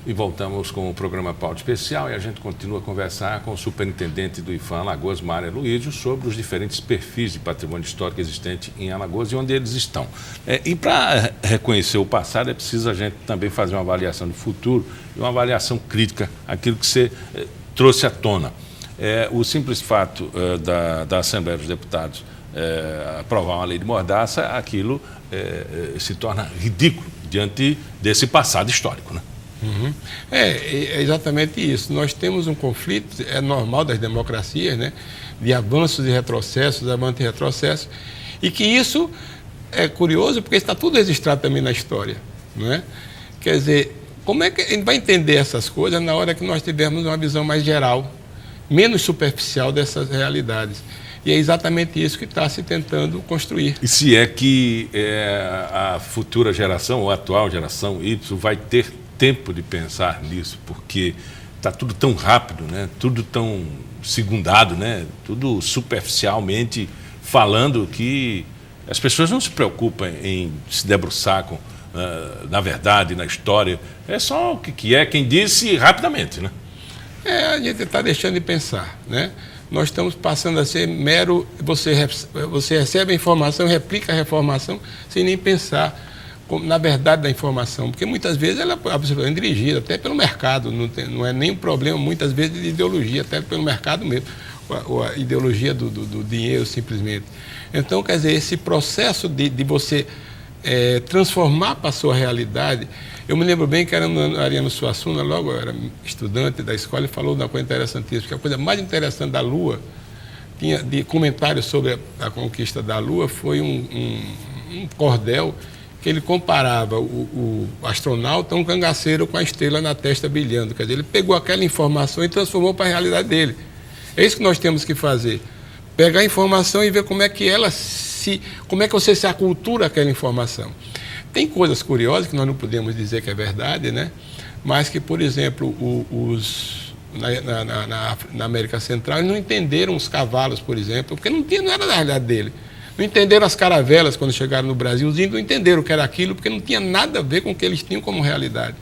E voltamos com o programa Pauta Especial e a gente continua a conversar com o superintendente do IPHAM Alagoas, Mário Aloísio, sobre os diferentes perfis de patrimônio histórico existente em Alagoas e onde eles estão. E para reconhecer o passado é preciso a gente também fazer uma avaliação do futuro e uma avaliação crítica, aquilo que você trouxe à tona. O simples fato da Assembleia dos Deputados aprovar uma lei de mordaça, aquilo se torna ridículo diante desse passado histórico, né? Uhum. É exatamente isso. Nós temos um conflito, é normal das democracias, né? De avanços e retrocessos, avanços e retrocessos, e que isso é curioso porque está tudo registrado também na história, não é? Quer dizer, como é que a gente vai entender essas coisas na hora que nós tivermos uma visão mais geral, menos superficial dessas realidades? E é exatamente isso que está se tentando construir. E se é que a futura geração, ou a atual geração Y, vai ter tempo de pensar nisso, porque está tudo tão rápido, né? Tudo tão segundado, né? Tudo superficialmente falando, que as pessoas não se preocupam em se debruçar na verdade, na história. É só o que é quem disse rapidamente, né? A gente está deixando de pensar, né? Nós estamos passando a ser mero... Você recebe a informação, replica a informação sem nem pensar na verdade da informação, porque muitas vezes ela é dirigida até pelo mercado, não é nem um problema, muitas vezes, de ideologia, até pelo mercado mesmo, a ideologia do dinheiro, simplesmente. Então, quer dizer, esse processo de você transformar para a sua realidade. Eu me lembro bem que Ariano Suassuna, logo eu era estudante da escola, e falou uma coisa interessantíssima, que a coisa mais interessante da Lua, de comentários sobre a conquista da Lua, foi um cordel que ele comparava o astronauta, um cangaceiro, com a estrela na testa brilhando. Quer dizer, ele pegou aquela informação e transformou para a realidade dele. É isso que nós temos que fazer. Pegar a informação e ver como é que como é que você se acultura aquela informação. Tem coisas curiosas que nós não podemos dizer que é verdade, né? Mas que, por exemplo, na América Central, não entenderam os cavalos, por exemplo, porque não era da realidade dele. Não entenderam as caravelas quando chegaram no Brasil. Os índios não entenderam o que era aquilo, porque não tinha nada a ver com o que eles tinham como realidade.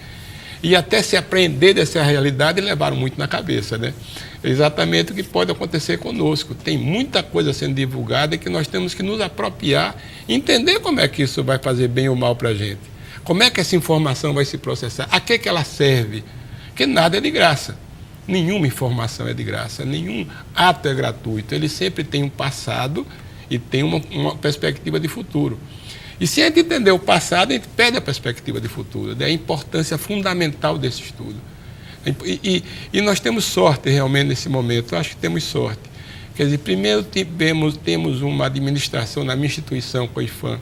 E até se aprender dessa realidade, levaram muito na cabeça, né? É exatamente o que pode acontecer conosco. Tem muita coisa sendo divulgada e que nós temos que nos apropriar e entender como é que isso vai fazer bem ou mal para a gente. Como é que essa informação vai se processar? A que ela serve? Porque nada é de graça. Nenhuma informação é de graça. Nenhum ato é gratuito. Ele sempre tem um passado e tem uma perspectiva de futuro. E se a gente entender o passado, a gente perde a perspectiva de futuro. Daí a importância fundamental desse estudo. E nós temos sorte realmente nesse momento, eu acho que temos sorte. Quer dizer, primeiro temos uma administração na minha instituição, com o IPHAM,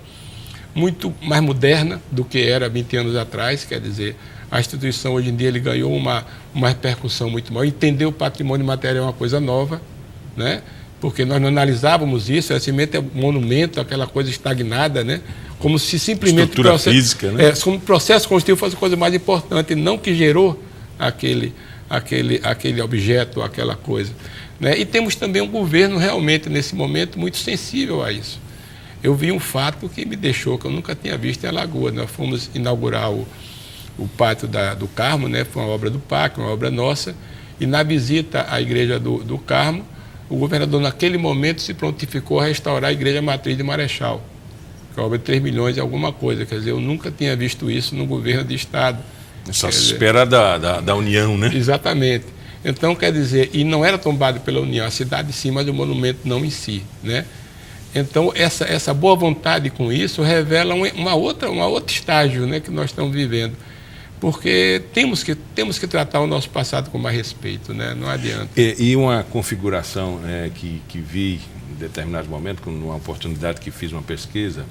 muito mais moderna do que era 20 anos atrás. Quer dizer, a instituição hoje em dia ele ganhou uma repercussão muito maior. Entender o patrimônio material é uma coisa nova, né? Porque nós não analisávamos isso, é monumento, aquela coisa estagnada, né? Como se simplesmente... Estrutura física, né? Como o processo construtivo fosse a coisa mais importante, não que gerou aquele objeto, aquela coisa, né? E temos também um governo realmente, nesse momento, muito sensível a isso. Eu vi um fato que me deixou, que eu nunca tinha visto em Alagoas. Nós fomos inaugurar o Pátio do Carmo, né? Foi uma obra do PAC, uma obra nossa, e na visita à igreja do Carmo, o governador, naquele momento, se prontificou a restaurar a igreja matriz de Marechal, que é uma obra de 3 milhões e alguma coisa. Quer dizer, eu nunca tinha visto isso no governo de Estado. Só se espera da União, né? Exatamente. Então, quer dizer, e não era tombado pela União, a cidade sim, mas o monumento não em si, né? Então, essa boa vontade com isso revela uma outra estágio, né, que nós estamos vivendo. Porque temos que tratar o nosso passado com mais respeito, né? Não adianta. E uma configuração que vi em determinado momento, com uma oportunidade que fiz uma pesquisa,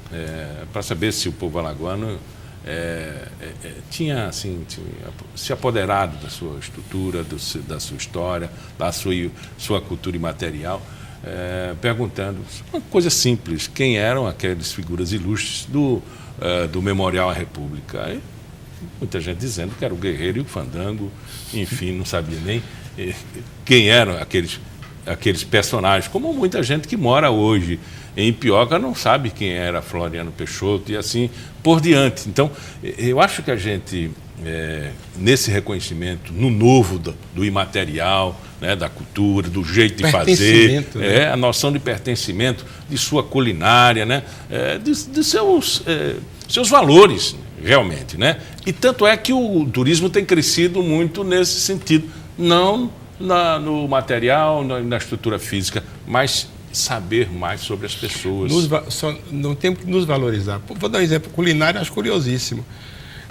para saber se o povo alagoano tinha se apoderado da sua estrutura, da sua história, da sua cultura imaterial, perguntando uma coisa simples: quem eram aquelas figuras ilustres do Memorial à República? Muita gente dizendo que era o Guerreiro e o Fandango, enfim, não sabia nem quem eram aqueles aqueles personagens, como muita gente que mora hoje em Ipioca não sabe quem era Floriano Peixoto e assim por diante. Então, eu acho que a gente, nesse reconhecimento, no novo do imaterial, né, da cultura, do jeito de fazer, né? A noção de pertencimento, de sua culinária, né, de seus valores, realmente, né? E tanto é que o turismo tem crescido muito nesse sentido, não no material, na estrutura física, mas saber mais sobre as pessoas. Não temos que nos valorizar. Vou dar um exemplo culinário, acho curiosíssimo.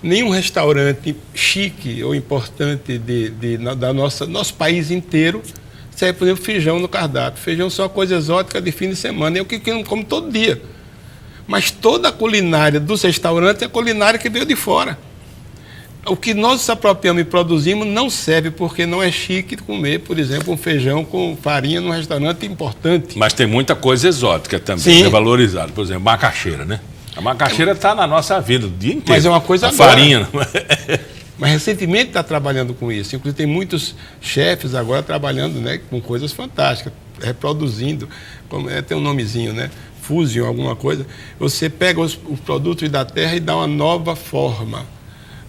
Nenhum restaurante chique ou importante da nosso país inteiro serve, por exemplo, feijão no cardápio. Feijão só coisa exótica de fim de semana. Eu que não como todo dia. Mas toda a culinária dos restaurantes é culinária que veio de fora. O que nós nos apropriamos e produzimos não serve, porque não é chique comer, por exemplo, um feijão com farinha num restaurante importante. Mas tem muita coisa exótica também, que é valorizada. Por exemplo, macaxeira, né? A macaxeira está na nossa vida o dia inteiro. Mas é uma coisa agora. Farinha. Mas recentemente está trabalhando com isso. Inclusive tem muitos chefes agora trabalhando, né, com coisas fantásticas, reproduzindo, tem um nomezinho, né? Fusion, alguma coisa. Você pega os produtos da terra e dá uma nova forma.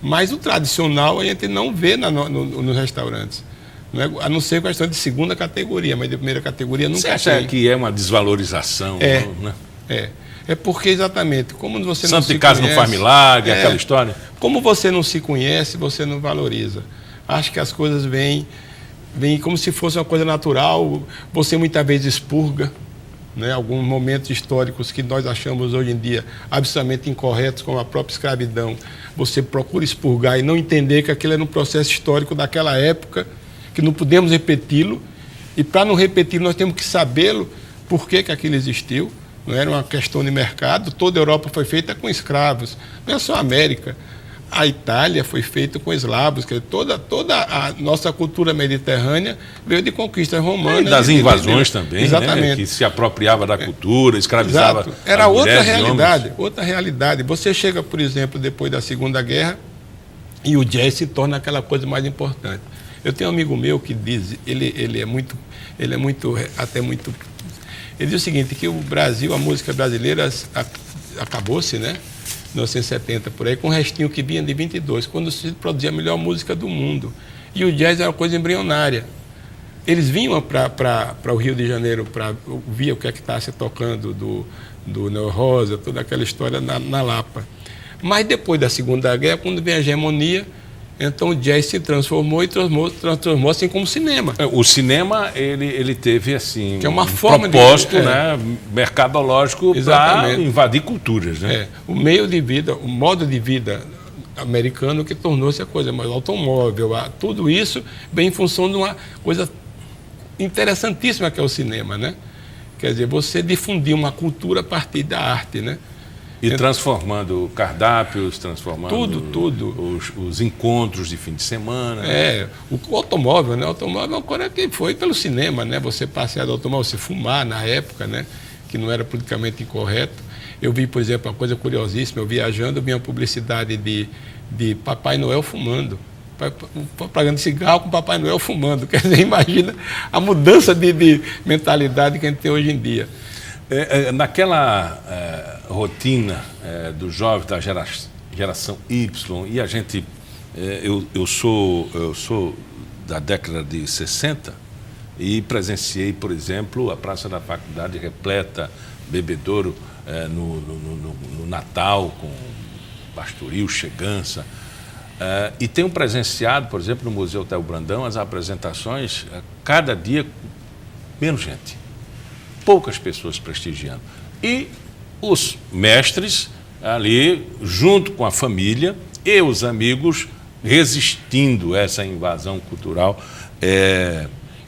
Mas o tradicional a gente não vê nos restaurantes. Não é, a não ser questão de segunda categoria, mas de primeira categoria nunca tem. Você acha que é uma desvalorização? Né? É porque exatamente, como você não se conhece... Santo de casa não faz milagre, aquela história. Como você não se conhece, você não valoriza. Acho que as coisas vêm como se fosse uma coisa natural. Você muitas vezes expurga, né, alguns momentos históricos que nós achamos hoje em dia absolutamente incorretos, como a própria escravidão. Você procura expurgar e não entender que aquilo era um processo histórico daquela época, que não podemos repeti-lo, e para não repetir nós temos que sabê-lo, por que aquilo existiu. Não era uma questão de mercado, toda a Europa foi feita com escravos, não é só a América. A Itália foi feita com eslavos, que toda a nossa cultura mediterrânea veio de conquistas romanas. E das invasões também, exatamente. Né? Que se apropriava da cultura, escravizava. Exato. Era outra realidade, outra realidade. Você chega, por exemplo, depois da Segunda Guerra, e o jazz se torna aquela coisa mais importante. Eu tenho um amigo meu que diz, ele diz o seguinte, que o Brasil, a música brasileira acabou-se, né? 1970, por aí, com um restinho que vinha de 22, quando se produzia a melhor música do mundo. E o jazz era uma coisa embrionária. Eles vinham para o Rio de Janeiro para ver o que é que está se tocando do Neo Rosa, toda aquela história na Lapa. Mas depois da Segunda Guerra, quando vem a hegemonia, então o jazz se transformou e transformou assim como cinema. O cinema, ele teve assim, que é uma forma propósito, né, mercadológico para invadir culturas. Né? O meio de vida, o modo de vida americano que tornou-se a coisa mais automóvel. Tudo isso vem em função de uma coisa interessantíssima que é o cinema. Né? Quer dizer, você difundir uma cultura a partir da arte, né? E transformando cardápios, transformando tudo. Os encontros de fim de semana. O automóvel, né? O automóvel é uma coisa que foi pelo cinema, né? Você passear do automóvel, você fumar na época, né? Que não era politicamente incorreto. Eu vi, por exemplo, uma coisa curiosíssima, eu viajando, eu vi uma publicidade de Papai Noel fumando. Propaganda de cigarro com Papai Noel fumando. Quer dizer, imagina a mudança de mentalidade que a gente tem hoje em dia. Naquela rotina do jovem da geração Y, e a gente, eu sou da década de 60 e presenciei, por exemplo, a Praça da Faculdade repleta, bebedouro no Natal, com pastoril, chegança. E tenho presenciado, por exemplo, no Museu Theo Brandão, as apresentações, cada dia menos gente. Poucas pessoas prestigiando. E os mestres ali, junto com a família e os amigos, resistindo a essa invasão cultural.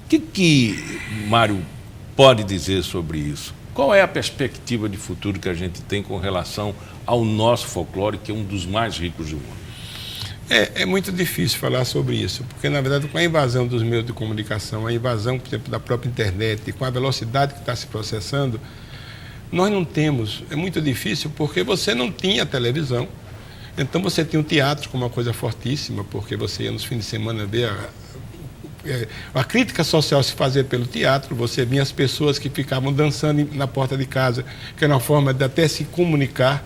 Que Mário pode dizer sobre isso? Qual é a perspectiva de futuro que a gente tem com relação ao nosso folclore, que é um dos mais ricos do mundo? É muito difícil falar sobre isso, porque, na verdade, com a invasão dos meios de comunicação, a invasão, por exemplo, da própria internet, com a velocidade que está se processando, nós não temos. É muito difícil porque você não tinha televisão, então você tinha o teatro como uma coisa fortíssima, porque você ia nos fins de semana ver a crítica social se fazer pelo teatro, você via as pessoas que ficavam dançando na porta de casa, que era uma forma de até se comunicar.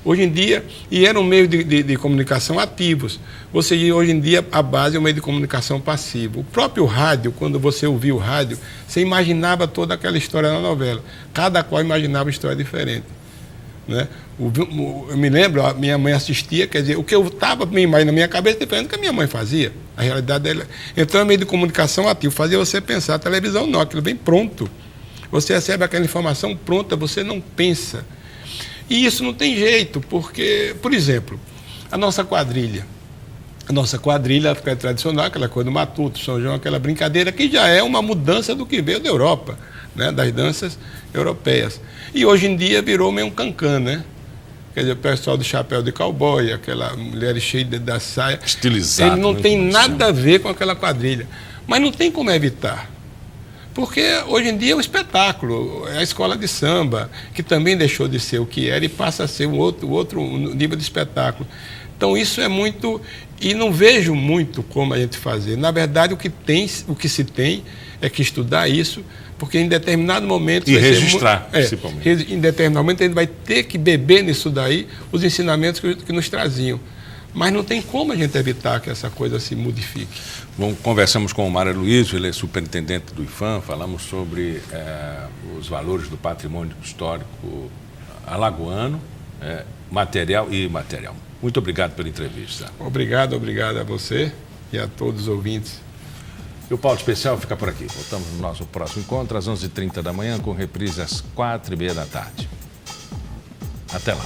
Hoje em dia, e era um meio de comunicação ativos. Hoje em dia, a base é um meio de comunicação passivo. O próprio rádio, quando você ouvia o rádio, você imaginava toda aquela história na novela. Cada qual imaginava uma história diferente. Né? Eu me lembro, a minha mãe assistia, quer dizer, o que eu estava me imaginando na minha cabeça é diferente do que a minha mãe fazia. A realidade dela. Então, é um meio de comunicação ativo. Fazia você pensar. A televisão não, aquilo vem pronto. Você recebe aquela informação pronta, você não pensa. E isso não tem jeito, porque, por exemplo, a nossa quadrilha é tradicional, aquela coisa do Matuto, São João, aquela brincadeira que já é uma mudança do que veio da Europa, né, das danças europeias. E hoje em dia virou meio um cancan, né? Quer dizer, o pessoal do chapéu de cowboy, aquela mulher cheia da saia. Estilizado. Ele não tem nada a ver com aquela quadrilha. Mas não tem como evitar. Porque hoje em dia é um espetáculo, é a escola de samba, que também deixou de ser o que era e passa a ser um outro nível de espetáculo. Então isso é muito, e não vejo muito como a gente fazer. Na verdade, o que se tem é que estudar isso, porque em determinado momento... E registrar, principalmente. Em determinado momento a gente vai ter que beber nisso daí os ensinamentos que nos traziam. Mas não tem como a gente evitar que essa coisa se modifique. Bom, conversamos com o Mário Aloísio, ele é superintendente do IPHAN, falamos sobre os valores do patrimônio histórico alagoano, material e imaterial. Muito obrigado pela entrevista. Obrigado a você e a todos os ouvintes. E o Pauta Especial fica por aqui. Voltamos no nosso próximo encontro às 11h30 da manhã, com reprise às 4h30 da tarde. Até lá.